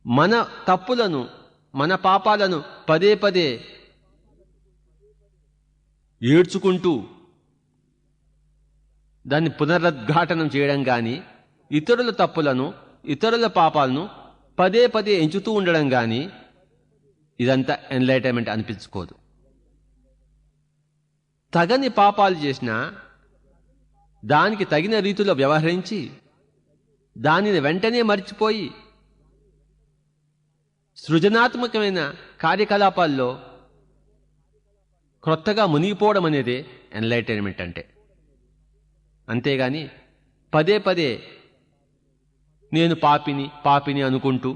మన తప్పులను, మన పాపాలను పదే పదే ఏడ్చుకుంటూ దాన్ని పునరుద్ఘాటనం చేయడం కానీ, ఇతరుల తప్పులను, ఇతరుల పాపాలను పదే పదే ఎంచుతూ ఉండడం కానీ ఇదంతా ఎన్లైటన్మెంట్ అనిపించుకోదు. తగని పాపాలు చేసినా దానికి తగిన రీతిలో వ్యవహరించి దానిని వెంటనే మర్చిపోయి సృజనాత్మకమైన కార్యకలాపాల్లో క్రొత్తగా మునిగిపోవడం అనేదే ఎన్లైటన్మెంట్ అంటే. అంతేగాని పదే పదే నేను పాపిని అనుకుంటూ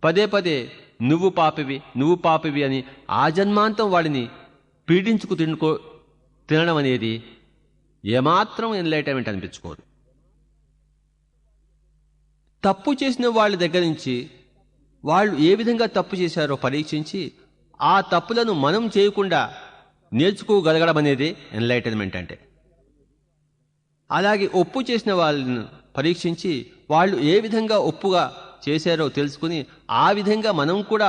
పదే పదే నువ్వు పాపివి అని ఆజన్మాంతం వాడిని పీడించుకు తినడం అనేది ఏమాత్రం ఎన్లైటన్మెంట్ అనిపించుకోదు. తప్పు చేసిన వాళ్ళ దగ్గర నుంచి వాళ్ళు ఏ విధంగా తప్పు చేశారో పరీక్షించి ఆ తప్పులను మనం చేయకుండా నేర్చుకోగలగడం అనేది ఎన్లైటన్మెంట్ అంటే. అలాగే ఒప్పు చేసిన వాళ్ళను పరీక్షించి వాళ్ళు ఏ విధంగా ఒప్పుగా చేశారో తెలుసుకుని ఆ విధంగా మనం కూడా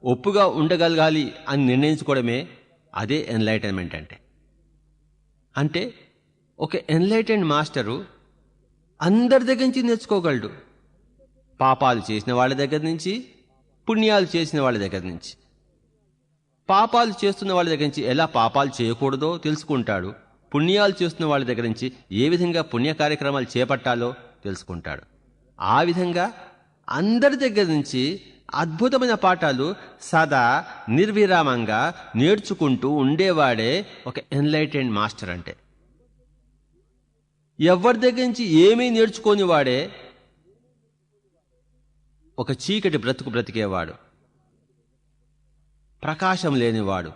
ఒప్పుగా ఉండగలగాలి అని నిర్ణయించుకోవడమే అదే ఎన్లైటన్మెంట్ అంటే. అంటే ఒక ఎన్లైటెండ్ మాస్టరు అందరి దగ్గర నుంచి నేర్చుకోగలడు. పాపాలు చేసిన వాళ్ళ దగ్గర నుంచి, పుణ్యాలు చేసిన వాళ్ళ దగ్గర నుంచి. పాపాలు చేస్తున్న వాళ్ళ దగ్గర నుంచి ఎలా పాపాలు చేయకూడదో తెలుసుకుంటాడు. పుణ్యాలు చేస్తున్న వాళ్ళ దగ్గర నుంచి ఏ విధంగా పుణ్య కార్యక్రమాలు చేపట్టాలో తెలుసుకుంటాడు. ఆ విధంగా అందరి దగ్గర నుంచి అద్భుతమైన పాఠాలు సదా నిర్విరామంగా నేర్చుకుంటూ ఉండేవాడే ఒక ఎన్లైటెండ్ మాస్టర్ అంటే. ఎవరి దగ్గర నుంచి ఏమీ నేర్చుకోని వాడే ఒక చీకటి బ్రతుకు బ్రతికేవాడు, ప్రకాశం లేనివాడు.